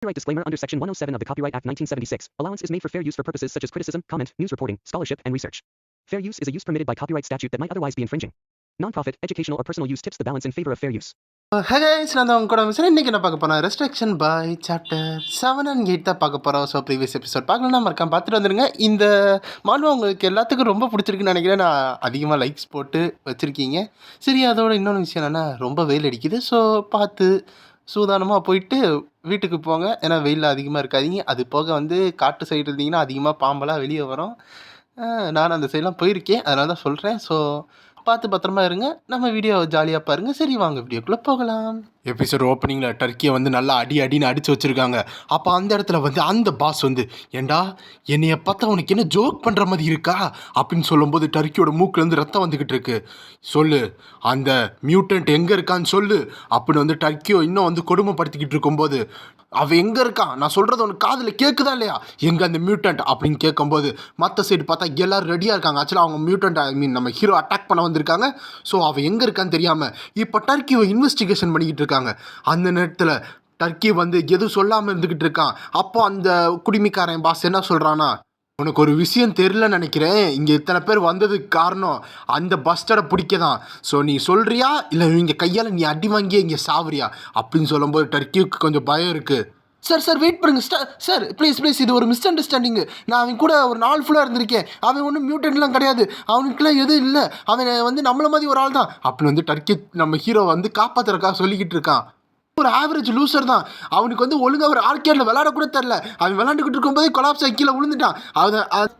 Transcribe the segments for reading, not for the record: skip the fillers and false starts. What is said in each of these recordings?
Copyright disclaimer under Section 107 of the Copyright Act 1976. Allowance is made for fair use for purposes such as criticism, comment, news reporting, scholarship, and research. Fair use is a use permitted by copyright statute that might otherwise be infringing. Non-profit, educational, or personal use tips the balance in favor of fair use. நான் தான் உங்க கூட இன்னைக்கு என்ன பார்க்க போறேன், restriction by chapter 7 and 8 தான் பார்க்க போகிறோம். ஸோ ப்ரீவியஸ் எபிசோட் பார்க்கலாம் மறக்காம பார்த்துட்டு வந்துடுங்க. இந்த மால்வா உங்களுக்கு எல்லாத்துக்கும் ரொம்ப பிடிச்சிருக்குன்னு நினைக்கிறேன். நான் அதிகமாக லைக்ஸ் போட்டு வச்சுருக்கீங்க. சரி, அதோட இன்னொன்று விஷயம் என்னென்னா ரொம்ப வெயில் அடிக்குது. ஸோ பார்த்து சூதானமாக போயிட்டு வீட்டுக்கு போங்க. ஏன்னா வெயில் அதிகமாக இருக்காதீங்க. அது போக காட்டு சைடு இருந்தீங்கன்னா அதிகமாக பாம்பெல்லாம் வெளியே வரும். நான் அந்த சைடெலாம் போயிருக்கேன், அதனால தான் சொல்கிறேன். ஸோ பார்த்து பத்திரமா இருங்க. நம்ம வீடியோ ஜாலியாக பாருங்கள். சரி, வாங்க வீடியோக்குள்ளே போகலாம். எபிசோட் ஓப்பனிங்கில் டர்க்கியை நல்லா அடின்னு அடித்து வச்சுருக்காங்க. அப்போ அந்த இடத்துல அந்த பாஸ் ஏண்டா என்னைய பார்த்தா உனக்கு என்ன ஜோக் பண்ணுற மாதிரி இருக்கா அப்படின்னு சொல்லும்போது டர்க்கியோட மூக்குலேருந்து ரத்தம் வந்துக்கிட்டு இருக்கு. சொல்லு, அந்த மியூட்டன்ட் எங்கே இருக்கான்னு சொல்லு அப்படின்னு டர்க்கியோ இன்னும் கொடுமைப்படுத்திக்கிட்டு இருக்கும்போது, அவன் எங்கே இருக்கான், நான் சொல்கிறது உனக்கு காதில் கேட்குதா இல்லையா, எங்கே அந்த மியூட்டன்ட் அப்படின்னு கேட்கும்போது மற்ற சைடு பார்த்தா எல்லோரும் ரெடியாக இருக்காங்க. ஆக்சுவலாக அவங்க மியூட்டன்ட் நம்ம ஹீரோ அட்டாக் பண்ண வந்திருக்காங்க. ஸோ அவன் எங்கே இருக்கான்னு தெரியாமல் இப்போ டர்க்கியை இன்வெஸ்டிகேஷன் பண்ணிக்கிட்டு இருக்காங்க. அந்த நேரத்தில் டர்க்கி எதுவும் சொல்லாமல் இருந்துக்கிட்டு இருக்கான். அப்போ அந்த குடிமிக்காரன் பாஸ் என்ன சொல்கிறான்னா, உனக்கு ஒரு விஷயம் தெரிலன்னு நினைக்கிறேன், இங்கே இத்தனை பேர் வந்ததுக்கு காரணம் அந்த பஸ்டரை பிடிக்க தான். ஸோ நீ சொல்கிறியா இல்லை இங்கே கையால் நீ அடி வாங்கியே இங்கே சாவறியா அப்படின்னு சொல்லும்போது டர்க்கிக்கு கொஞ்சம் பயம் இருக்குது. சார் வெயிட் பண்ணுங்க சார், ப்ளீஸ் இது ஒரு மிஸ் அண்டர்ஸ்டாண்டிங்கு. நான் அவன் கூட ஒரு நாள் ஃபுல்லாக இருந்திருக்கேன். அவன் ஒன்றும் மியூட்டன்ட்லாம் கிடையாது, அவனுக்குலாம் எதுவும் இல்லை, அவன் நம்மள மாதிரி ஒரு ஆள் தான் அப்படின்னு டர்க்கி நம்ம ஹீரோ காப்பாற்றுறக்காக சொல்லிக்கிட்டு இருக்கான். ஒரு ஆவரேஜ் லூசர் தான். அவனுக்கு ஒழுங்காக ஒரு ஆர்கேடில் விளையாட கூட தெரில. அவன் விளையாண்டுக்கிட்டு இருக்கும்போது கொலாப்ஸ் ஆகி கீழே விழுந்துட்டான்.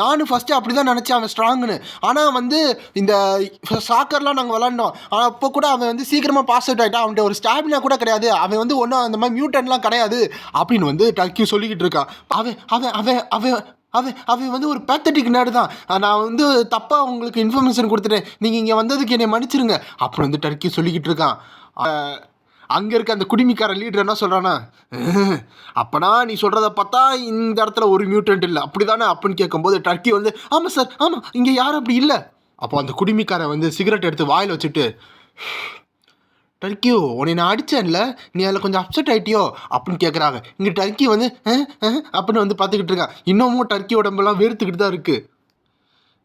நானும் ஃபஸ்ட்டு அப்படி தான் நினச்சேன் அவன் ஸ்ட்ராங்குன்னு. ஆனால் இந்த சாக்கர்லாம் நாங்கள் விளாண்டோம். ஆனால் அப்போ கூட அவன் சீக்கிரமாக பாஸ் அவுட் ஆகிட்டான். அவன்கிட்ட ஒரு ஸ்டாமினா கூட கிடையாது. அவன் ஒன்றும் அந்த மாதிரி மியூட்டன்ட்லாம் கிடையாது அப்படின்னு டர்க்கி சொல்லிக்கிட்டு இருக்கான். அவன் அவன் அவன் அவன் அவன் அவன் ஒரு பேத்தட்டிக் நேடு தான். நான் தப்பாக உங்களுக்கு இன்ஃபர்மேஷன் கொடுத்துட்டேன், நீங்கள் இங்கே வந்ததுக்கு என்னை மன்னிச்சிருங்க அப்படின்னு டர்க்கி சொல்லிக்கிட்டு இருக்கான். அங்கே இருக்க அந்த குடிமிக்கார லீடர் என்ன சொல்கிறானா, அப்போனா நீ சொல்கிறத பார்த்தா இந்த இடத்துல ஒரு மியூட்டன்ட் இல்லை அப்படி தானே அப்படின்னு கேட்கும்போது டர்க்கி ஆமாம் சார், ஆமாம், இங்கே யாரும் அப்படி இல்லை. அப்போ அந்த குடிமிக்காரன் சிகரெட் எடுத்து வாயில் வச்சுட்டு, டர்க்கியோ உன்னை நான் அடித்தேன்ல, நீ அதில் கொஞ்சம் அப்செட் ஆகிட்டியோ அப்படின்னு கேட்குறாங்க. இங்கே டர்க்கி அப்படின்னு பார்த்துக்கிட்டு இருக்கான். இன்னமும் டர்க்கி உடம்பெல்லாம் வேர்த்துக்கிட்டு தான் இருக்குது.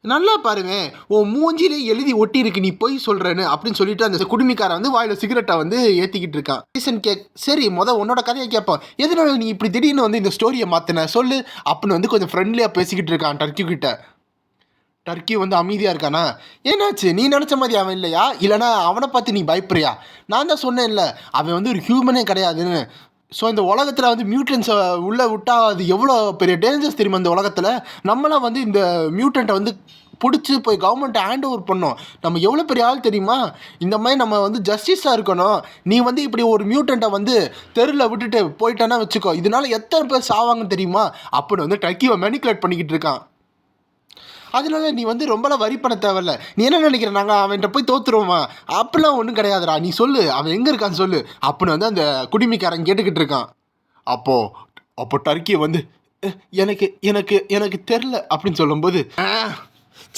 நல்லா பாருங்க, உன் மூஞ்சிலே எழுதி ஒட்டி இருக்கு நீ போய் சொல்கிறேன்னு அப்படின்னு சொல்லிட்டு அந்த குடுமிக்காரன் வாயில் சிகரெட்டை ஏற்றிக்கிட்டு இருக்கான். ரீசன் சரி உன்னோட கதையை கேட்போம், எதனால நீ இப்படி திடீர்னு இந்த ஸ்டோரியை மாற்றின சொல்லு அப்படின்னு கொஞ்சம் ஃப்ரெண்ட்லியாக பேசிக்கிட்டு இருக்கான் டர்க்கி கிட்ட. டர்க்கி அமைதியாக இருக்கானா, ஏன்னாச்சு நீ நினச்ச மாதிரி அவன் இல்லையா, இல்லைனா அவனை பார்த்து நீ பயப்படுறியா, நான் தான் சொன்னேன் இல்லை அவன் ஒரு ஹியூமனே கிடையாதுன்னு. ஸோ இந்த உலகத்தில் மியூட்டன்ஸை உள்ளே விட்டால் அது எவ்வளோ பெரிய டேஞ்சர்ஸ் தெரியுமா. இந்த உலகத்தில் நம்மளாம் இந்த மியூட்டன்ட்டை பிடிச்சி போய் கவர்மெண்ட்டை ஹேண்ட் ஓவர் பண்ணோம். நம்ம எவ்வளோ பெரிய ஆள் தெரியுமா. இந்த மாதிரி நம்ம ஜஸ்டிஸாக இருக்கணும். நீ இப்படி ஒரு மியூட்டன்ட்டை தெருவில் விட்டுட்டு போயிட்டானா வச்சுக்கோ, இதனால எத்தனை பேர் சாவாங்கன்னு தெரியுமா அப்படின்னு டர்க்கியை மேனிகுலேட் பண்ணிக்கிட்டு இருக்கான். அதனால நீ ரொம்பலாம் வரி பண்ண தேவையில்ல. நீ என்ன நினைக்கிற, நாங்கள் அவன்கிட்ட போய் தோற்றுருவோமா, அப்படிலாம் ஒன்றும் கிடையாதுடா, நீ சொல்லு அவன் எங்கே இருக்கான்னு சொல்லு அப்படின்னு அந்த குடிமிக்காரன் கேட்டுக்கிட்டு இருக்கான். அப்போ டர்க்கி எனக்கு எனக்கு எனக்கு தெரில அப்படின்னு சொல்லும்போது,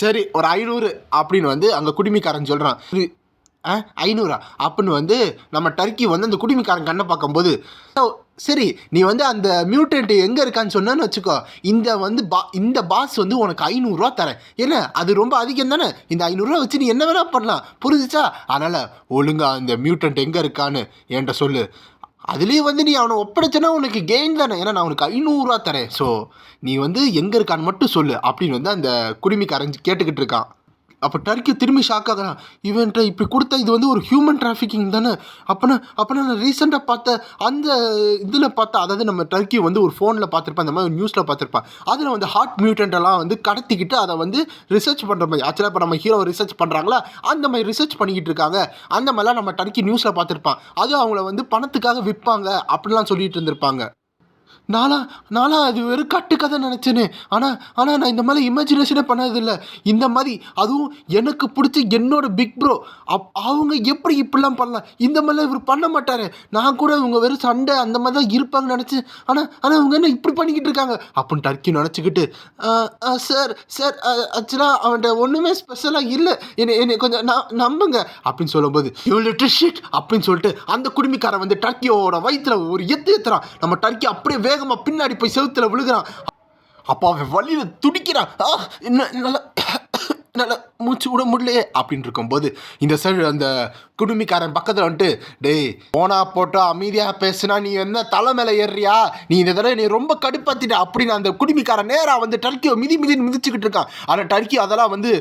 சரி ஒரு 500 அப்படின்னு அங்கே குடிமிக்காரன் சொல்கிறான். 500 அப்படின்னு நம்ம டர்க்கி அந்த குடிமிக்காரன் கண்ணை பார்க்கும்போது, சரி நீ அந்த மியூட்டன்ட் எங்கே இருக்கான்னு சொன்னான்னு வச்சுக்கோ, இந்த பாஸ் உனக்கு 500 தரேன். ஏன்னா அது ரொம்ப அதிகம் தானே, இந்த 500 வச்சு நீ என்ன வேணா பண்ணலாம், புரிஞ்சுச்சா. அதனால் ஒழுங்கா அந்த மியூட்டன்ட் எங்கே இருக்கான்னு என்கிட்ட சொல்லு. அதுலேயும் நீ அவனை ஒப்படைச்சனா உனக்கு கெயின் தானே, ஏன்னா நான் உனக்கு 500 தரேன். ஸோ நீ எங்கே இருக்கான்னு மட்டும் சொல்லு அப்படின்னு அந்த குடிமிக்காரன் கேட்டுக்கிட்டு இருக்கான். அப்போ டர்க்கி திரும்பி ஷாக் ஆகிறான். இவன்ட்ட இப்படி கொடுத்தா இது ஒரு ஹியூமன் டிராஃபிக்கிங் தானே. அப்போனா நான் ரீசெண்டாக பார்த்த அந்த இதில் பார்த்தா, அதாவது நம்ம டர்க்கி ஒரு ஃபோனில் பார்த்துருப்பேன், அந்த மாதிரி நியூஸில் பார்த்துருப்பேன். அதில் ஹார்ட் மியூட்டன்ட்டெல்லாம் கடத்திக்கிட்டு அதை ரிசர்ச் பண்ணுற மாதிரி, ஆக்சுவலாக இப்போ நம்ம ஹீரோ ரிசர்ச் பண்ணுறாங்களா அந்த மாதிரி ரிசர்ச் பண்ணிக்கிட்டு இருக்காங்க. அந்த மாதிரிலாம் நம்ம டர்க்கி நியூஸில் பார்த்துருப்பான். அது அவங்கள பணத்துக்காக விற்பாங்க அப்படிலாம் சொல்லிட்டு இருந்திருப்பாங்க. நானா அது வெறும் கட்டுக்கதை நினச்சேன்னு. ஆனால் நான் இந்த மாதிரி இமேஜினேஷனே பண்ணதில்லை. இந்த மாதிரி அதுவும் எனக்கு பிடிச்ச என்னோட பிக் ப்ரோ அவங்க எப்படி இப்படிலாம் பண்ணலாம்? இந்த மாதிரிலாம் இவர் பண்ண மாட்டார். நான் கூட இவங்க வெறும் சண்டை அந்த மாதிரி தான் இருப்பாங்கன்னு நினச்சேன். ஆனால் இவங்க என்ன இப்படி பண்ணிக்கிட்டு இருக்காங்க அப்படின்னு டர்க்கி நினச்சிக்கிட்டு, சார் ஆக்சுவலாக அவன்கிட்ட ஒன்றுமே ஸ்பெஷலாக இல்லை, என்னை கொஞ்சம் நம்புங்க அப்படின்னு சொல்லும்போது, யூ லிட்டில் ஷிட் அப்படின்னு சொல்லிட்டு அந்த குடுமிக்காரன் வந்து டர்க்கியோட வயிற்றுல ஒரு ஏற்றுறான். நம்ம டர்க்கி அப்படியே வேகமாக பின்னாடி போய் செவுத்துல விழுகிறான். அப்போ அவன் வழியில் துடிக்கிறான். நல்லா மூச்சு விட முடியலையே அப்படின்னு இருக்கும்போது இந்த சைடு அந்த குடுமிக்காரன் பக்கத்தில் வந்துட்டு, டேய் போனா போட்டோ அமைதியாக பேசுனா நீ என்ன தலை மேலே ஏறியா, நீ இந்த தடவை நீ ரொம்ப கடுப்பாத்திட்ட அப்படின்னு அந்த குடுமிக்காரன் நேராக வந்து டர்க்கியை மிதிச்சுக்கிட்டு இருக்கான். ஆனால் டர்க்கி அதெல்லாம் வந்து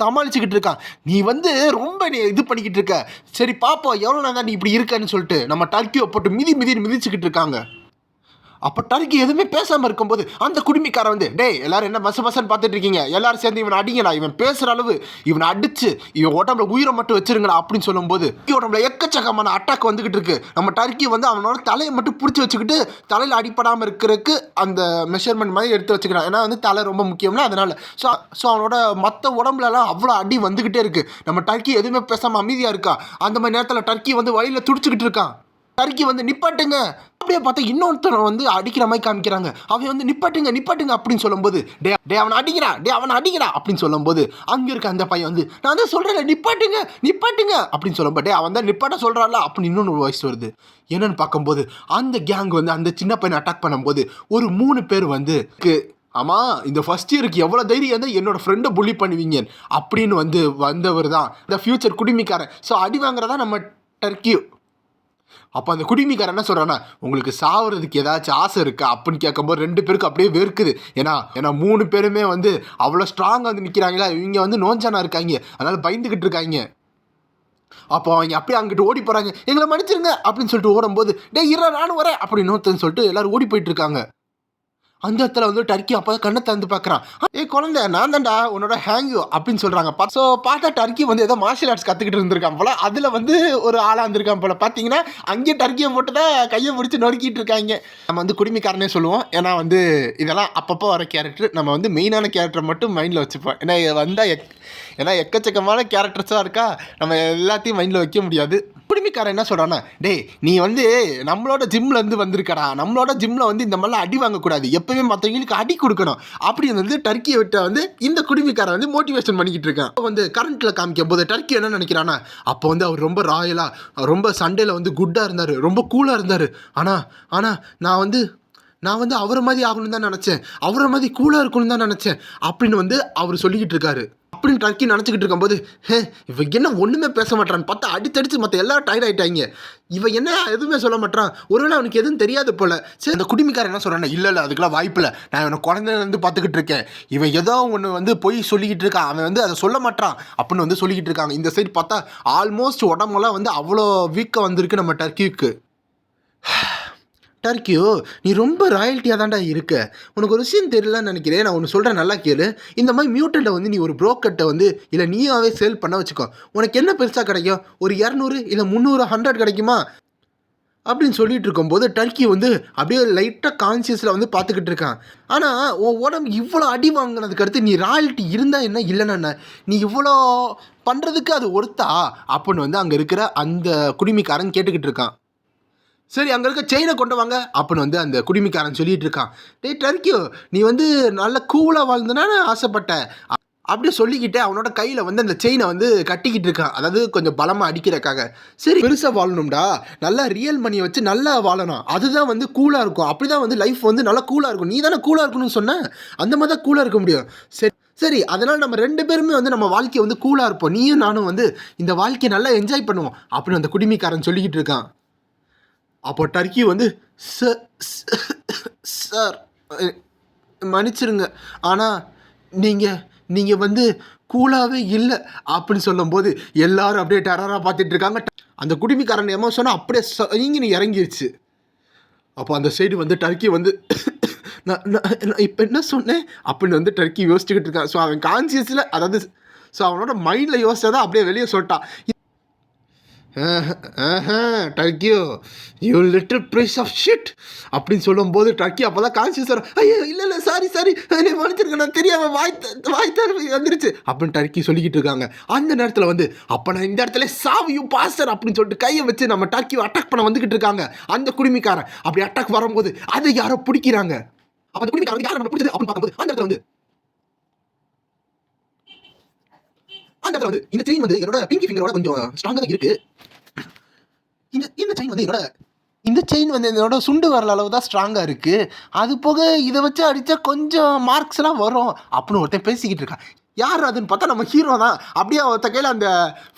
சமாளிச்சுக்கிட்டு இருக்கான். நீ வந்து ரொம்ப நீ இது பண்ணிக்கிட்டு இருக்க, சரி பாப்போம் எவ்வளோ நேரம் நீ இப்படி இருக்கன்னு சொல்லிட்டு நம்ம டர்க்கியை போட்டு மிதிச்சுக்கிட்டு இருக்காங்க. அப்போ டர்க்கி எதுவுமே பேசாமல் இருக்கும்போது அந்த குடுமிக்காரன் வந்து, டேய் எல்லாரும் என்ன மசன்னு பார்த்துட்டு இருக்கீங்க, எல்லாரும் சேர்ந்து இவனை அடிங்கடா, இவன் பேசுகிற அளவு இவனை அடிச்சு இவன் உடம்புல உயிரை மட்டும் வச்சிருங்கடா அப்படின்னு சொல்லும்போது உடம்புல எக்கச்சக்கமான அட்டாக் வந்துகிட்டு இருக்கு. நம்ம டர்க்கி வந்து அவனோட தலையை மட்டும் பிடிச்சி வச்சுக்கிட்டு தலையில் அடிப்படாமல் இருக்கிறதுக்கு அந்த மெஷர்மெண்ட் மாதிரி எடுத்து வச்சுக்கிறான். ஏன்னா வந்து தலை ரொம்ப முக்கியம்னா அதனால. ஸோ அவனோட மற்ற உடம்புலலாம் அவ்வளோ அடி வந்துக்கிட்டே இருக்கு. நம்ம டர்க்கி எதுவுமே பேசாமல் அமைதியாக இருக்கா. அந்த மாதிரி நேரத்தில் டர்க்கி வந்து வழியில் துடிச்சுக்கிட்டு இருக்கான். டர்க்கி வந்து நிப்பாட்டுங்க அப்படியே பார்த்தா இன்னொருத்தனை வந்து அடிக்கிற மாதிரி காமிக்கிறாங்க. அவன் வந்து நிப்பாட்டுங்க அப்படின்னு சொல்லும்போது, டே அவனை அடிக்கிறா அப்படின்னு சொல்லும்போது அங்கே இருக்க அந்த பையன் வந்து, நான் தான் சொல்கிறேன் நிப்பாட்டுங்க அப்படின்னு சொல்லும்போது, அவன் தான் நிப்பாட்ட சொல்கிறான்ல அப்படின்னு இன்னொன்று வாய்ஸ் வருது. என்னன்னு பார்க்கும்போது அந்த கேங் வந்து அந்த சின்ன பையனை அட்டாக் பண்ணும்போது ஒரு 3 பேர் வந்து, ஆமாம் இந்த ஃபர்ஸ்ட் இயருக்கு எவ்வளோ தைரியம் இருந்தால் என்னோடய ஃப்ரெண்டை புள்ளி பண்ணுவீங்க அப்படின்னு வந்து வந்தவர் தான் இந்த ஃப்யூச்சர் குடிமிக்காரன். ஸோ அடி வாங்குறதா நம்ம டர்க்கி. அப்போ அந்த குடிமிக்காரன் என்ன சொல்கிறான்னா, உங்களுக்கு சாவறதுக்கு ஏதாச்சும் ஆசை இருக்கா அப்படின்னு கேட்கும்போது 2 பேருக்கு அப்படியே வெறுக்குது. ஏன்னா 3 பேருமே வந்து அவ்வளோ ஸ்ட்ராங்காக வந்து நிற்கிறாங்களா, இவங்க வந்து நோஞ்சானா இருக்காங்க, அதனால் பயந்துக்கிட்டு இருக்காங்க. அப்போ அவங்க அப்படியே அங்கிட்டு ஓடி போகிறாங்க. எங்களை மன்னிச்சிருங்க அப்படின்னு சொல்லிட்டு ஓடும்போது, டே இரா நானும் வரேன் அப்படின்னு சொல்லிட்டு எல்லோரும் ஓடி போயிட்டு இருக்காங்க. அந்த இடத்துல வந்து டர்க்கி அப்போ கண்ணை திறந்து பார்க்குறான். குழந்தை நான் தான்டா உன்னோட ஹேங்யூ அப்படின்னு சொல்கிறாங்க. ஸோ பார்த்தா டர்க்கி வந்து ஏதோ மார்ஷியல் ஆர்ட்ஸ் கற்றுக்கிட்டு இருந்திருக்கான் போல். அதில் வந்து ஒரு ஆளாக இருந்திருக்கான் போல். பார்த்தீங்கன்னா அங்கேயே டர்க்கியை போட்டு தான் கையை பிடிச்சி நொறுக்கிட்டு இருக்காங்க. நம்ம வந்து குடிமிக்காரனே சொல்லுவோம். ஏன்னா வந்து இதெல்லாம் அப்பப்போ வர கேரக்டர். நம்ம வந்து மெயினான கேரக்டரை மட்டும் மைண்டில் வச்சுப்போம். ஏன்னா எக்கச்சக்கமான கேரக்டர்ஸாக இருக்கா, நம்ம எல்லாத்தையும் மைண்டில் வைக்க முடியாது. குடிமிக்காரன் என்ன சொல்கிறான்னா, டேய் நீ வந்து நம்மளோட ஜிம்லேருந்து வந்திருக்கடா, நம்மளோட ஜிம்மில் வந்து இந்த மாதிரிலாம் அடி வாங்கக்கூடாது, எப்போவுமே மற்றவங்களுக்கு அடி கொடுக்கணும் அப்படின்னு வந்து டர்க்கியை விட்ட வந்து இந்த குடிமிக்காரன் வந்து மோட்டிவேஷன் பண்ணிக்கிட்டு இருக்கான். வந்து கரண்ட்டில் காமிக்கும் போது டர்க்கி என்ன நினைக்கிறான்னா, அப்போ வந்து அவர் ரொம்ப ராயலாக ரொம்ப சண்டையில் வந்து குட்டாக இருந்தார், ரொம்ப கூலாக இருந்தார். ஆனால் நான் வந்து அவரை மாதிரி ஆகணும்னு தான் நினச்சேன், அவரை மாதிரி கூலாக இருக்கணும்னு தான் நினச்சேன் அப்படின்னு வந்து அவர் சொல்லிக்கிட்டு இருக்காரு. அப்படின்னு டர்க்கி நினச்சிக்கிட்டு இருக்கும்போது, இவன் என்ன ஒன்றுமே பேச மாட்டான்னு பார்த்தா அடித்தடிச்சு மற்ற எல்லாரும் டயர்ட் ஆகிட்டாங்க. இவன் என்ன எதுவுமே சொல்ல மாட்டான், ஒருவேளை அவனுக்கு எதுவும் தெரியாது போல். சரி அந்த குடிமிக்காரன் என்ன சொல்கிறான், இல்லை அதுக்கெல்லாம் வாய்ப்பில்லை, நான் இவனை குழந்தைலேருந்து பார்த்துக்கிட்டு இருக்கேன், இவன் ஏதோ ஒன்று வந்து போய் சொல்லிக்கிட்டு இருக்கான், அவன் வந்து அதை சொல்ல மாட்டான் அப்படின்னு வந்து சொல்லிக்கிட்டு இருக்காங்க. இந்த சைடு பார்த்தா ஆல்மோஸ்ட் உடம்பெல்லாம் வந்து அவ்வளோ வீக்காக வந்திருக்கு நம்ம டர்க்கிக்கு. டர்க்கியோ நீ ரொம்ப ராயல்ட்டியாக தான்டா இருக்க, உனக்கு ஒரு விஷயம் தெரியலன்னு நினைக்கிறேன், நான் ஒன்று சொல்கிறேன் நல்லா கேளு. இந்த மாதிரி மியூட்டண்ட்டை வந்து நீ ஒரு ப்ரோக்கர்ட்டை வந்து இல்லை நீயாவே சேல் பண்ண வச்சுக்கோ, உனக்கு என்ன பெருசாக கிடைக்கும், ஒரு 200 இல்லை 300 100 கிடைக்குமா அப்படின்னு சொல்லிட்டு இருக்கும்போது டர்க்கி வந்து அப்படியே லைட்டாக கான்சியஸில் வந்து பார்த்துக்கிட்டு இருக்கான். ஆனால் உன் உடம்பு இவ்வளோ அடி வாங்கினதுக்கு அடுத்து நீ ராயல்ட்டி இருந்தால் என்ன இல்லைன்னா என்ன, நீ இவ்வளோ பண்ணுறதுக்கு அது ஒருத்தா அப்படின்னு வந்து அங்கே இருக்கிற அந்த குடிமிக்காரன் கேட்டுக்கிட்டு இருக்கான். சரி அங்கே இருக்க செயினை கொண்டு வாங்க அப்படின்னு வந்து அந்த குடிமிக்காரன் சொல்லிட்டு இருக்கான். டேய் டர்க்கியோ நீ வந்து நல்ல கூலாக வாழ்ந்தனான்னு ஆசைப்பட்டேன் அப்படி சொல்லிக்கிட்டு அவனோட கையில் வந்து அந்த செயினை வந்து கட்டிக்கிட்டு இருக்கான், அதாவது கொஞ்சம் பலமாக அடிக்கிறக்காக. சரி பெருசாக வாழணும்டா, நல்லா ரியல் மணியை வச்சு நல்லா வாழணும், அதுதான் வந்து கூலாக இருக்கும், அப்படி தான் வந்து லைஃப் வந்து நல்லா கூலாக இருக்கும். நீ தானே கூலாக இருக்கணும்னு சொன்ன, அந்த மாதிரி தான் கூலாக இருக்க முடியும். சரி அதனால் நம்ம 2 பேருமே வந்து நம்ம வாழ்க்கையை வந்து கூலாக இருப்போம், நீயும் நானும் வந்து இந்த வாழ்க்கையை நல்லா என்ஜாய் பண்ணுவோம் அப்படின்னு அந்த குடிமிக்காரன் சொல்லிக்கிட்டு இருக்கான். அப்போ டர்க்கி வந்து சார் மன்னிச்சிருங்க, ஆனால் நீங்கள் வந்து கூலாகவே இல்லை அப்படின்னு சொல்லும்போது எல்லாரும் அப்படியே டெரராக பார்த்துட்டு இருக்காங்க. அந்த குடிமிக்காரன் எமோஷனாக அப்படியே நீ இறங்கிடுச்சு. அப்போ அந்த சைடு வந்து டர்க்கி வந்து நான் இப்போ என்ன சொன்னேன் அப்படின்னு வந்து டர்க்கி யோசிச்சுக்கிட்டு இருக்கான். ஸோ அவன் கான்சியஸில், அதாவது ஸோ அவனோட மைண்டில் யோசிச்சா தான் அப்படியே வெளியே சொல்லிட்டான். டர்க்கியோ you little piece of shit அப்படின்னு சொல்லும்போது டர்க்கி அப்போ தான் கான்சியஸ் வரும். ஐயோ இல்லை சாரி என்னை மன்னிச்சிருக்கேன், நான் தெரியாமல் வாய் தரவி வந்துருச்சு அப்படின்னு டர்க்கி சொல்லிக்கிட்டு இருக்காங்க. அந்த நேரத்தில் வந்து அப்போ நான் இந்த இடத்துல சாவியும் பாஸ்டர் அப்படின்னு சொல்லிட்டு கையை வச்சு நம்ம டர்க்கியை அட்டாக் பண்ண வந்துக்கிட்டு இருக்காங்க. அந்த குடிமிக்காரன் அப்படி அட்டாக் வரும்போது அதை யாரோ பிடிக்கிறாங்க. அப்போ அந்த குடிமிக்காரன் யாரை நம்ம பிடிச்சது அப்படின்னு பார்க்கும்போது அந்த இடத்துல வந்து இந்த செயின் வந்து என்னோட பிங்கி ஃபிங்கரோட கொஞ்சம் ஸ்ட்ராங்காக தான் இருக்கு. இந்த செயின் வந்து என்னோட சுண்டு வரல அளவு தான் ஸ்ட்ராங்காக இருக்குது. அது போக இதை வச்சு அடித்தா கொஞ்சம் மார்க்ஸ்லாம் வரும் அப்படின்னு ஒருத்தன் பேசிக்கிட்டு இருக்கான். யார் அதுன்னு பார்த்தா நம்ம ஹீரோ தான். அப்படியே ஒருத்த கையில் அந்த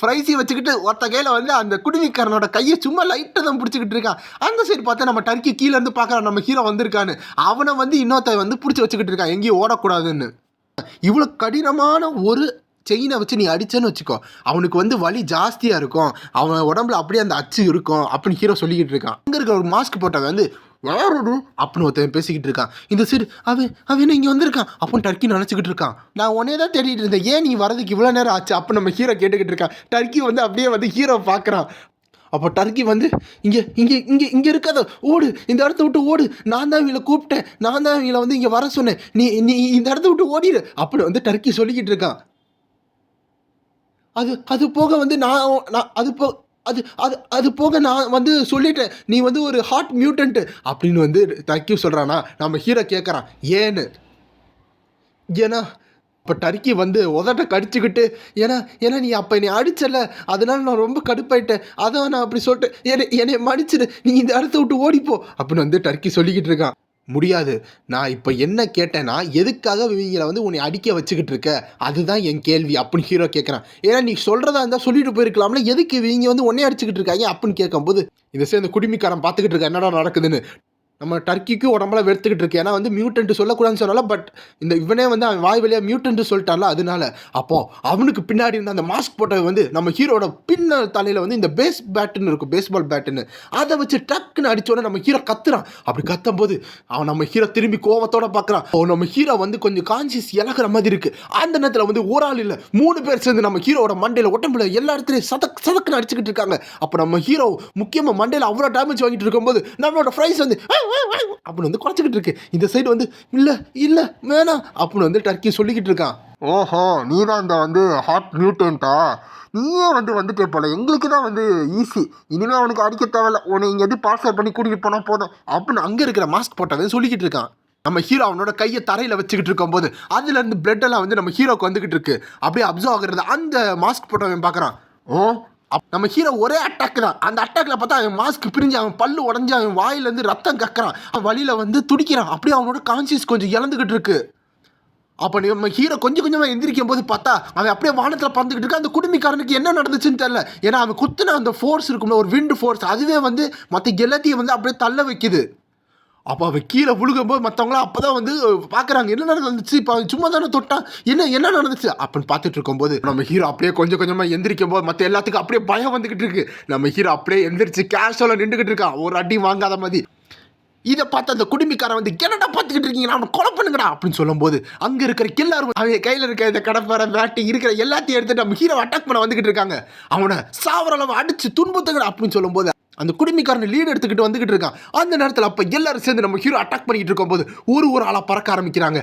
ஃப்ரைஸி வச்சுக்கிட்டு ஒருத்த கையில் வந்து அந்த குடிமிக்காரனோட கையை சும்மா லைட்டாக தான் பிடிச்சிக்கிட்டு இருக்கான். அந்த சைடு பார்த்தா நம்ம டர்க்கி கீழேருந்து பார்க்குறான் நம்ம ஹீரோ வந்திருக்கான்னு. அவனை வந்து இன்னொருத்த வந்து பிடிச்சி வச்சுக்கிட்டு இருக்கான் எங்கேயும் ஓடக்கூடாதுன்னு. இவ்வளோ கடினமான ஒரு செயினை வச்சு நீ அடிச்சேன்னு வச்சுக்கோ, அவனுக்கு வந்து வலி ஜாஸ்தியாக இருக்கும், அவன் உடம்புல அப்படியே அந்த அச்சு இருக்கும் அப்படின்னு ஹீரோ சொல்லிக்கிட்டு இருக்கான். அங்கே இருக்க ஒரு மாஸ்க் போட்டவன் வந்து யாரு அப்படின்னு ஒருத்தன் பேசிக்கிட்டு இருக்கான். இந்த சைடு அவன் இங்கே வந்திருக்கான் அப்படின்னு டர்க்கி நினச்சிக்கிட்டு இருக்கான். நான் உடனே தான் தேடிட்டு இருந்தேன், ஏன் நீ வரதுக்கு இவ்வளோ நேரம் ஆச்சு அப்போ நம்ம ஹீரோ கேட்டுக்கிட்டு இருக்கான். டர்க்கி வந்து அப்படியே வந்து ஹீரோ பார்க்குறான். அப்போ டர்க்கி வந்து இங்கே இருக்காத, ஓடு, இந்த இடத்த விட்டு ஓடு, நான் தான் இவங்களை கூப்பிட்டேன், நான் தான் இவங்களை வந்து இங்கே வர சொன்னேன், நீ இந்த இடத்த விட்டு ஓடிடு அப்படின்னு வந்து டர்க்கி சொல்லிக்கிட்டு இருக்கான். அது போக வந்து அது போக நான் வந்து சொல்லிட்டேன், நீ வந்து ஒரு ஹார்ட் மியூட்டன்ட் அப்படின்னு வந்து டர்க்கி சொல்கிறானா. நம்ம ஹீரோ கேட்குறான் ஏன்னு. ஏன்னா இப்போ டர்க்கி வந்து உதட்ட கடிச்சுக்கிட்டு ஏன்னா நீ அப்போ என்னை அடிச்சல, அதனால நான் ரொம்ப கடுப்பாயிட்டேன், அதான் நான் அப்படி சொல்லிட்டேன், என்னை மன்னிச்சிடு, நீ இந்த இடத்த விட்டு ஓடிப்போ அப்படின்னு வந்து டர்க்கி சொல்லிக்கிட்டு இருக்கான். முடியாது, நான் இப்போ என்ன கேட்டேன்னா எதுக்காக இவங்களை வந்து உன்னை அடிக்க வச்சுக்கிட்டு இருக்க, அதுதான் என் கேள்வி அப்படின்னு ஹீரோ கேட்குறான். ஏன்னா நீ சொல்கிறதா இருந்தால் சொல்லிட்டு போயிருக்கலாம்ல, எதுக்கு இவங்க வந்து உன்னை அடிச்சுக்கிட்டு இருக்காங்க அப்படின்னு கேட்கும்போது இந்த சேர்ந்த குடிமிக்காரன் பார்த்துக்கிட்டு இருக்கா என்னடா நடக்குதுன்னு. நம்ம டர்க்கிக்கு உடம்புல வெறுத்துக்கிட்டு இருக்கு. ஏன்னா வந்து மியூட்டன்ட் சொல்லக்கூடாதுன்னு சொன்னால, பட் இந்த இவனே வந்து அவன் வாய் வழியாக மியூட்டன்ட் சொல்லிட்டான்ல, அதனால அப்போது அவனுக்கு பின்னாடி இருந்த அந்த மாஸ்க் போட்டவன் வந்து நம்ம ஹீரோட பின்ன தலையில் வந்து இந்த பேட்னு இருக்கும், பேஸ்பால் பேட்டுன்னு, அதை வச்சு டக்குன்னு அடித்தோடனே நம்ம ஹீரோ கத்துறான். அப்படி கத்தும் போது அவன் நம்ம ஹீரோ திரும்பி கோவத்தோட பார்க்குறான். நம்ம ஹீரோ வந்து கொஞ்சம் கான்சியஸ் இழக்கிற மாதிரி இருக்குது. அந்த நேரத்தில் வந்து ஒரு ஆள் இல்லை 3 பேர் சேர்ந்து நம்ம ஹீரோட மண்டையில் உடம்புல எல்லா இடத்துலையும் சதக்குன்னு அடிச்சுக்கிட்டு இருக்காங்க. அப்போ நம்ம ஹீரோ முக்கியமாக மண்டையில் அவ்வளோ டேமேஜ் வாங்கிட்டு இருக்கும்போது நம்மளோட ஃப்ரைஸ் வந்து அப்படின்னு வந்து குறைச்சிக்கிட்டு இருக்கு. இந்த சைடு வந்து இல்லை வேணாம் அப்படின்னு வந்து டர்க்கி சொல்லிக்கிட்டு இருக்கான். ஓஹோ, நீ தான் இந்த வந்து ஹார்ட் மியூட்டன்ட்டா, நீயே வந்துட்டே போல, எங்களுக்கு தான் வந்து ஈஸி, இனிமேல் அவனுக்கு அடிக்க தேவையில்ல, உன்னை இங்கே எது பார்சல் பண்ணி கூட்டிகிட்டு போனால் போதும் அப்படின்னு அங்கே இருக்கிற மாஸ்க் போட்டவன் சொல்லிக்கிட்டு இருக்கான். நம்ம ஹீரோ அவனோட கையை தரையில் வச்சுக்கிட்டு இருக்கும்போது அதுலேருந்து பிளட் எல்லாம் வந்து நம்ம ஹீரோக்கு வந்துக்கிட்டு இருக்கு. அப்படியே அப்சர்வ் ஆகுறது அந்த மாஸ்க் போட்டவன் பார்க்குறான். நம்ம ஹீரோ ஒரே அட்டாக் தான். அந்த அட்டாக்ல பார்த்தா அவன் மாஸ்க் பிரிஞ்சு அவன் பல்லு உடஞ்சி அவன் வாயிலேருந்து ரத்தம் கக்குறான், அவன் வழியில் வந்து துடிக்கிறான். அப்படியே அவனோட கான்சியஸ் கொஞ்சம் இழந்துக்கிட்டு இருக்கு. அப்போ நம்ம ஹீரோ கொஞ்சமாக எந்திரிக்கும் போது பார்த்தா அவன் அப்படியே வானத்தில் பறந்துக்கிட்டு இருக்கான். அந்த குடும்பிக்காரனுக்கு என்ன நடந்துச்சுன்னு தெரியல. ஏன்னா அவன் குத்துன அந்த ஃபோர்ஸ் இருக்கும்ல, ஒரு விண்டு ஃபோர்ஸ், அதுவே வந்து மற்ற எல்லாத்தையும் வந்து அப்படியே தள்ள வைக்குது. அப்போ அவன் கீழே விழுகும்போது மற்றவங்களாம் அப்போ தான் வந்து பார்க்குறாங்க என்ன நடந்துச்சு, இப்போ அவன் சும்மா தானே தொட்டான், என்ன நடந்துச்சு அப்படின்னு பார்த்துட்டு இருக்கும்போது நம்ம ஹீரோ அப்படியே கொஞ்சமாக எந்திரிக்கும் போது மற்ற எல்லாத்துக்கும் அப்படியே பயம் வந்துக்கிட்டு இருக்கு. நம்ம ஹீரோ அப்படியே எந்திரிச்சு கேஷுவலாக நின்றுக்கிட்டு இருக்கான், ஒரு அடி வாங்காத மாதிரி. இதை பார்த்து அந்த குடும்பிக்காரன் வந்து என்னடா பார்த்துக்கிட்டு இருக்கீங்க, அவனை கொலை பண்ணுங்கடா அப்படின்னு சொல்லும்போது அங்கே இருக்கிற எல்லாரும் அவன் கையில் இருக்க இந்த கடப்பாரை வேட்டி இருக்கிற எல்லாத்தையும் எடுத்துட்டு நம்ம ஹீரோ அட்டாக் பண்ண வந்துக்கிட்டு இருக்காங்க. அவனை சாவர அளவு அடிச்சு துன்புத்துங்கடா அப்படின்னு சொல்லும்போது அந்த குடும்பிக்காரன் லீடு எடுத்துக்கிட்டு வந்துக்கிட்டு இருக்கான். அந்த நேரத்தில் அப்போ எல்லாரும் சேர்ந்து நம்ம ஹீரோ அட்டாக் பண்ணிக்கிட்டு இருக்கும்போது ஒரு ஆளாக பறக்க ஆரம்பிக்கிறாங்க.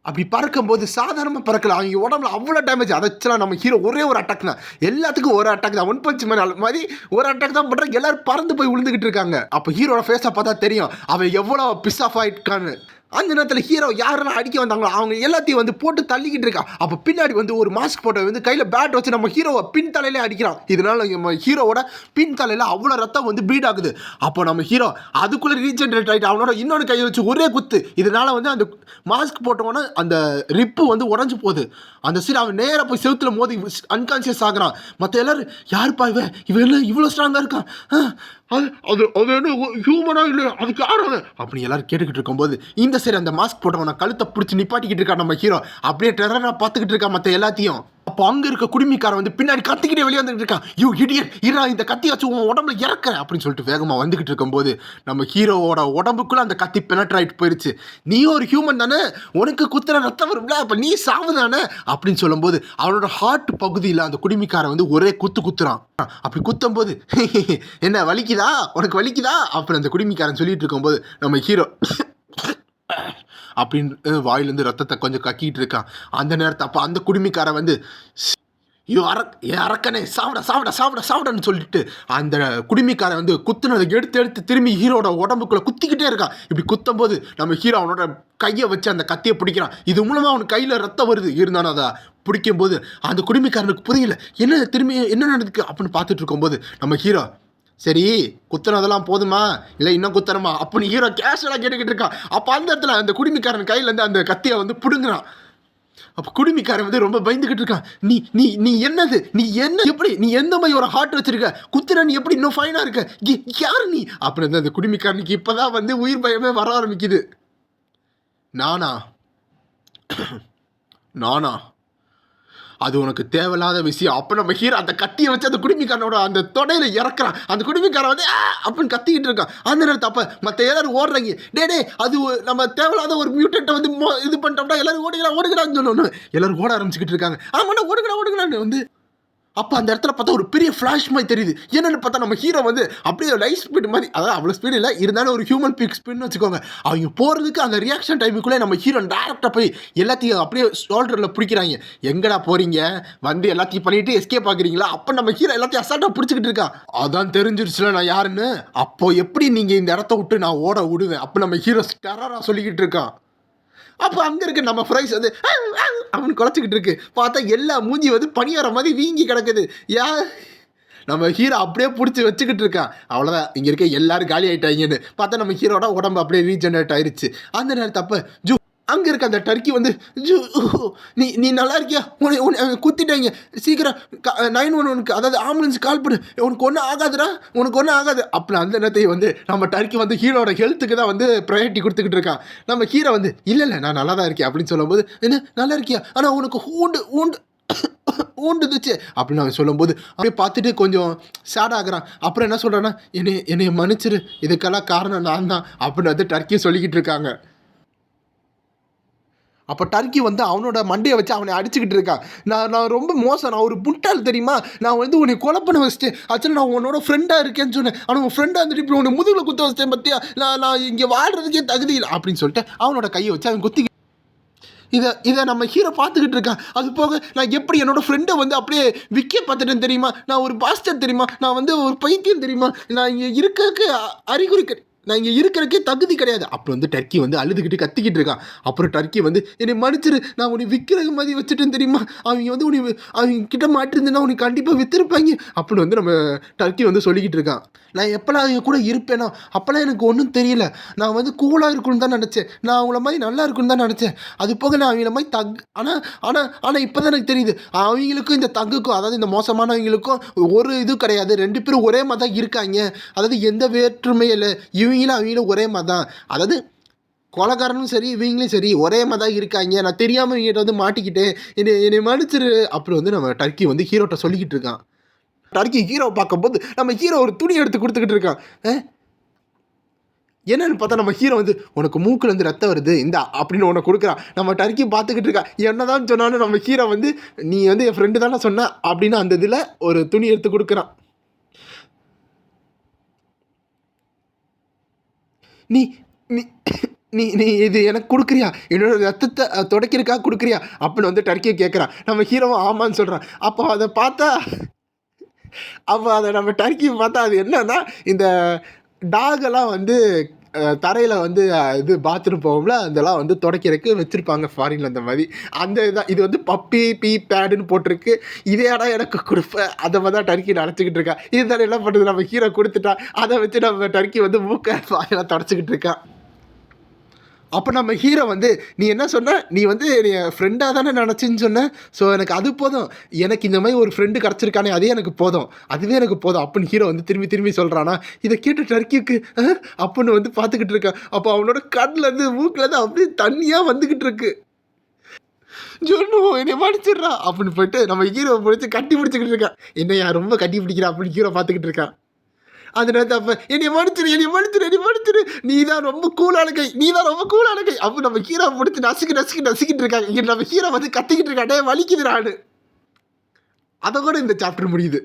அப்படி பறக்கும்போது சாதாரணமாக பறக்கல, அவங்க உடம்புல அவ்வளோ டேமேஜ். அதைச்சலாம் நம்ம ஹீரோ ஒரே ஒரு அட்டாக் தான், எல்லாத்துக்கும் ஒரு அட்டாக் தான், 1 பஞ்ச் மேன் மாதிரி ஒரு அட்டாக் தான் பண்ணுறாங்க. எல்லாரும் பறந்து போய் விழுந்துக்கிட்டு இருக்காங்க. அப்போ ஹீரோட ஃபேஸை பார்த்தா தெரியும் அவன் எவ்வளோ பிஸ் ஆஃப் ஆகிட்டான்னு. அந்த நேரத்தில் ஹீரோ யாரெல்லாம் அடிக்க வந்தாங்களோ அவங்க எல்லாத்தையும் வந்து போட்டு தள்ளிக்கிட்டு இருக்கான். அப்போ பின்னாடி வந்து ஒரு மாஸ்க் போட்ட வந்து கையில் பேட் வச்சு நம்ம ஹீரோவை பின் தலையிலே அடிக்கிறான். இதனால நம்ம ஹீரோவோட பின் தலையில் அவ்வளோ ரத்தம் வந்து ப்ளீட் ஆகுது. அப்போ நம்ம ஹீரோ அதுக்குள்ளே ரீஜென்ரேட் ஆகிட்டு அவனோட இன்னொரு கையை வச்சு ஒரே குத்து. இதனால வந்து அந்த மாஸ்க் போட்டவொன்னே அந்த ரிப்பு வந்து உடஞ்சி போகுது. அந்த சீன் அவன் நேராக போய் செவுத்துல மோதி அன்கான்சியஸ் ஆகிறான். மற்ற எல்லாரும் யாருப்பா இவன் என்ன இவ்வளோ ஸ்ட்ராங்காக இருக்கான், அது என்ன ஹியூமனா இல்லை, அதுக்கு யாரும் அப்படி எல்லாரும் கேட்டுக்கிட்டு இருக்கும்போது இந்த சரி அந்த மாஸ்க் போட்டவனை கழுத்தை பிடிச்சி நிப்பாட்டிக்கிட்டு இருக்கான் நம்ம ஹீரோ. அப்படியே டெரராக பார்த்துக்கிட்டு இருக்கான் மற்ற எல்லாத்தையும். அப்போ அங்க இருக்க குடிமிக்காரன் வந்து பின்னாடி கத்திக்கிட்டே வெளியே வந்துட்டு இருக்கான். யூ இடியட், இரா இந்த கத்தி வச்சு உன் உடம்புல இறக்குறேன் அப்படின்னு சொல்லிட்டு வேகமா வந்துகிட்டு இருக்கும்போது நம்ம ஹீரோவோட உடம்புக்குள்ள அந்த கத்தி பெனட்ராயிட்டு போயிருச்சு. நீ ஒரு ஹியூமன் தானே, உனக்கு குத்துற ரத்தம் வரும்ல, அப்ப நீ சாவுதானே அப்படின்னு சொல்லும்போது அவனோட ஹார்ட் பகுதியில் அந்த குடிமிக்காரன் வந்து ஒரே குத்துறான். அப்படி குத்தும் போது என்ன வலிக்குதா, உனக்கு வலிக்குதா அப்படின்னு அந்த குடிமிக்காரன் சொல்லிட்டு இருக்கும்போது நம்ம ஹீரோ அப்படின்னு வாயிலேருந்து ரத்தத்தை கொஞ்சம் கக்கிட்டு இருக்கான். அந்த நேரத்தை அப்போ அந்த குடிமிக்காரன் வந்து அரக்கனே சாப்பிடன்னு சொல்லிட்டு அந்த குடிமிக்காரன் வந்து குத்துனதை எடுத்து திரும்பி ஹீரோட உடம்புக்குள்ள குத்திக்கிட்டே இருக்கான். இப்படி குத்தும் போது நம்ம ஹீரோ அவனோட கையை வச்சு அந்த கத்தியை பிடிக்கிறான். இது மூலமா அவனுக்கு கையில் ரத்தம் வருது. இருந்தாலும் அதை பிடிக்கும் போது அந்த குடிமிக்காரனுக்கு புரியல, என்ன நடந்துக்கு அப்படின்னு பார்த்துட்டு இருக்கும்போது நம்ம ஹீரோ சரி குத்துனதெல்லாம் போதுமா இல்லை இன்னும் குத்தணுமா அப்படின்னு ஹீரோ கேஷுவலாக கேட்டுக்கிட்டு இருக்கான். அப்போ அந்த இடத்துல அந்த குடிமிக்காரன் கையிலேருந்து அந்த கத்தியை வந்து பிடுங்குறான். அப்போ குடிமிக்காரன் வந்து ரொம்ப பயந்துக்கிட்டு இருக்கான். நீ என்னது, நீ என்ன, எப்படி நீ எந்த மாதிரி ஒரு ஹார்ட் வச்சிருக்க, குத்துற நீ எப்படி இன்னும் ஃபைனாக இருக்க, யார் நீ அப்படின்னு அந்த குடிமிக்காரனுக்கு இப்போதான் வந்து உயிர் பயமே வர ஆரம்பிக்குது. நானா அது உனக்கு தேவையில்லாத விஷயம். அப்போ நம்ம ஹீரோ அந்த கத்தியை வச்சு அந்த குடிமிக்காரனோட அந்த தொடையில இறக்குறான். அந்த குடிமிக்காரன் வந்து அப்படின்னு கத்திக்கிட்டு இருக்கான். அந்த நேரத்தை அப்போ மற்ற எல்லாரும் ஓடுறாங்க. டே அது நம்ம தேவையில்லாத ஒரு மியூட்டன்ட்டை வந்து இது பண்ணிட்டோம்னா எல்லாரும் ஓடுகிறான்னு சொல்லணும். எல்லாரும் ஓட ஆரம்பிச்சுக்கிட்டு இருக்காங்க. ஆமாண்ணா ஓடுகிறான்னு வந்து அப்போ அந்த இடத்துல பார்த்தா ஒரு பெரிய ஃப்ளாஷ் மாதிரி தெரியுது. என்னென்னு பார்த்தா நம்ம ஹீரோ வந்து அப்படியே லைட் ஸ்பீடு மாதிரி, அதாவது அவ்வளோ ஸ்பீடு இல்லை, இருந்தாலும் ஒரு ஹியூமன் பிக் ஸ்பீடுன்னு வச்சுக்கோங்க. அவங்க போகிறதுக்கு அந்த ரியாக்ஷன் டைமுக்குள்ளே நம்ம ஹீரோ டேரெக்டாக போய் எல்லாத்தையும் அப்படியே ஷோல்டரில் பிடிக்கிறாங்க. எங்கடா போகிறீங்க, வந்து எல்லாத்தையும் பண்ணிட்டு எஸ்கேப் ஆகுறீங்களா? அப்போ நம்ம ஹீரோ எல்லாத்தையும் அசால்ட்டாக பிடிச்சிக்கிட்டு இருக்கான். அதான் தெரிஞ்சிருச்சுல நான் யாருன்னு. அப்போ எப்படி நீங்கள் இந்த இடத்த விட்டு நான் ஓட விடுவேன்? அப்போ நம்ம ஹீரோ டெரராக சொல்லிக்கிட்டு இருக்கான். அப்போ அங்கே இருக்க நம்ம ஃப்ரைஸ் வந்து அவனு குலைச்சிக்கிட்டு இருக்கு. பார்த்தா எல்லா மூஞ்சி வந்து பனியார மாதிரி வீங்கி கிடக்குது. நம்ம ஹீரோ அப்படியே பிடிச்சி வச்சுக்கிட்டு இருக்கான். அவ்வளோதான், இங்கே இருக்க எல்லாரும் காலி ஆகிட்டாங்கன்னு பார்த்தா நம்ம ஹீரோட உடம்பு அப்படியே ரீஜெனரேட் ஆயிடுச்சு. அந்த நேரத்தை அப்போ அங்கே இருக்க அந்த டர்க்கி வந்து நீ நல்லா இருக்கியா, உன்னை குத்திட்டாங்க, சீக்கிரம் 911 அதாவது ஆம்புலன்ஸ் கால் பண்ணு, உனக்கு ஒன்றும் ஆகாதுடா, உனக்கு ஒன்றும் ஆகாது அப்படி. அந்த நேரத்தையும் வந்து நம்ம டர்க்கி வந்து ஹீரோட ஹெல்த்துக்கு தான் வந்து ப்ரையாரிட்டி கொடுத்துக்கிட்டு இருக்கான். நம்ம ஹீரோ வந்து இல்லை நான் நல்லா தான் இருக்கேன் அப்படின்னு சொல்லும்போது, என்ன நல்லா இருக்கியா, ஆனால் உனக்கு ஊண்டுச்சு அப்படின்னு அவன் சொல்லும்போது அப்படியே பார்த்துட்டு கொஞ்சம் சேட் ஆகுறான். அப்புறம் என்ன சொல்கிறான்னா, என்னை மன்னிச்சிரு, இதுக்கெல்லாம் காரணம் நான் தான் அப்படின்னு வந்து டர்க்கியை சொல்லிக்கிட்டு இருக்காங்க. அப்போ டர்க்கி வந்து அவனோட மண்டையை வச்சு அவனை அடிச்சுக்கிட்டு இருக்கான். நான் ரொம்ப மோசம், நான் ஒரு புட்டால் தெரியுமா, நான் வந்து உன்னை கொலை பண்ண வச்சிட்டேன், ஆக்சுவலி நான் உன்னோட ஃப்ரெண்டாக இருக்கேன்னு சொன்னேன், ஆனால் உன் ஃப்ரெண்டாக இருந்துட்டு இப்படி உன்னை முதுகில் குத்த வச்சிட்டேன் பற்றியா, நான் இங்கே வாழ்கிறதுக்கே தகுதி இல்லை அப்படின்னு சொல்லிட்டு அவனோட கையை வச்சு அவன் குத்தி இதை நம்ம ஹீரோ பார்த்துக்கிட்டு இருக்கான். அது போக நான் எப்படி என்னோட ஃப்ரெண்டை வந்து அப்படியே விற்க பார்த்துட்டேன் தெரியுமா, நான் ஒரு பாஸ்டர் தெரியுமா, நான் வந்து ஒரு பைத்தியம் தெரியுமா, நான் இங்கே இருக்க அறிகுறி நான் இங்கே இருக்கிறக்கே தகுதி கிடையாது. அப்புறம் வந்து டர்க்கி வந்து அழுதுகிட்டு கத்திக்கிட்டு இருக்கான். அப்புறம் டர்க்கி வந்து என்னை மன்னிச்சிரு, நான் உன்னை விற்கிறது மாதிரி வச்சுட்டேன் தெரியுமா, அவங்க வந்து அவங்க கிட்ட மாட்டிருந்தேன்னா உனக்கு கண்டிப்பாக விற்றுருப்பாங்க அப்படின்னு வந்து நம்ம டர்க்கி வந்து சொல்லிக்கிட்டு இருக்கான். நான் எப்போல்லாம் அவங்க கூட இருப்பேனோ அப்போல்லாம் எனக்கு ஒன்றும் தெரியல, நான் வந்து கூலாக இருக்குன்னு தான் நினச்சேன், நான் அவங்கள மாதிரி நல்லா இருக்குன்னு தான் நினச்சேன். அது போக நான் அவங்கள மாதிரி ஆனால் இப்போ தான் எனக்கு தெரியுது, அவங்களுக்கும் இந்த தங்குக்கும், அதாவது இந்த மோசமானவங்களுக்கும் ஒரு இது கிடையாது, ரெண்டு பேரும் ஒரே மாதிரி தான் இருக்காங்க, அதாவது எந்த வேற்றுமையும் இல்லை, அவங்களும் ஒரே மாதிரி தான், அதாவது கொலைகாரனும் சரி இவங்களும் சரி ஒரே மாதிரி தான் இருக்காங்க, நான் தெரியாமல் இவங்கிட்ட வந்து மாட்டிக்கிட்டேன், என்னை மன்னிச்சிரு அப்படி வந்து நம்ம டர்க்கி வந்து ஹீரோட்ட சொல்லிக்கிட்டு இருக்கான். டர்க்கி ஹீரோ பார்க்கும்போது நம்ம ஹீரோ ஒரு துணி எடுத்து கொடுத்துக்கிட்டு இருக்கான். என்னன்னு பார்த்தா நம்ம ஹீரோ வந்து உனக்கு மூக்குலேருந்து ரத்தம் வருது இந்தா அப்படின்னு உனக்கு கொடுக்குறான். நம்ம டர்க்கி பார்த்துக்கிட்டு இருக்கான். என்னதான் சொன்னாலும் நம்ம ஹீரோ வந்து நீ வந்து என் ஃப்ரெண்டு தானே சொன்ன அப்படின்னு அந்த இதில் ஒரு துணி எடுத்து கொடுக்குறான். நீ நீ நீ இது எனக்கு கொடுக்குறியா, என்னோட ரத்தத்தை துடைக்கிறதுக்காக கொடுக்குறியா அப்படின்னு வந்து டர்க்கியை கேட்குறான். நம்ம ஹீரோவும் ஆமான்னு சொல்கிறான். அப்போ அதை பார்த்தா நம்ம டர்க்கியை பார்த்தா அது என்னன்னா, இந்த டாகெல்லாம் வந்து தரையில் வந்து இது பாத்ரூம் போகும்ல, அதெல்லாம் வந்து துடைக்கிறதுக்கு வச்சுருப்பாங்க ஃபாரினில் அந்த மாதிரி. அந்த இதான் இது வந்து பப்பி பீ பேடுன்னு போட்டிருக்கு. இதே இடம் எனக்கு கொடுப்பேன், அதை மாதிரி தான் டர்க்கி நினச்சிக்கிட்டு இருக்கா. இதுதானே என்ன பண்ணுறது, நம்ம ஹீரோ கொடுத்துட்டா, அதை வச்சு நம்ம டர்க்கி வந்து மூக்கை வாயெல்லாம் தொடச்சிக்கிட்டு இருக்கான். அப்போ நம்ம ஹீரோ வந்து நீ என்ன சொன்ன, நீ வந்து என் ஃப்ரெண்டாக தானே நினச்சின்னு சொன்ன, ஸோ எனக்கு அது போதும், எனக்கு இந்த மாதிரி ஒரு ஃப்ரெண்டு கிடச்சிருக்கானே அதே எனக்கு போதும், அதுவே எனக்கு போதும் அப்படின்னு ஹீரோ வந்து திரும்பி சொல்கிறானா. இதை கேட்டு டர்க்கிக்கு அப்படின்னு வந்து பார்த்துக்கிட்டு இருக்கான். அப்போ அவனோட கண்ணிலேருந்து மூக்கிலேருந்து அப்படியே தண்ணியாக வந்துக்கிட்டு இருக்கு. ஜொன்னு என்னை மன்னிச்சிடுறா அப்படின்னு போயிட்டு நம்ம ஹீரோவை பிடிச்சி கட்டி பிடிச்சிக்கிட்டு இருக்கான். என்னையா ரொம்ப கட்டி பிடிக்கிறா அப்படின்னு ஹீரோ பார்த்துக்கிட்டு இருக்கான். அந்த நேரத்தை அப்போ என்னை மன்னிச்சிரு, நீ தான் ரொம்ப கூலான கை அப்போ நம்ம ஹீரோ பிடிச்சி நசுக்கிட்டு இருக்காங்க. இங்கே நம்ம ஹீரோ வந்து கத்திக்கிட்டு இருக்கான், டே வலிக்குதுடான்னு. அதை கூட இந்த சாப்டர் முடியுது.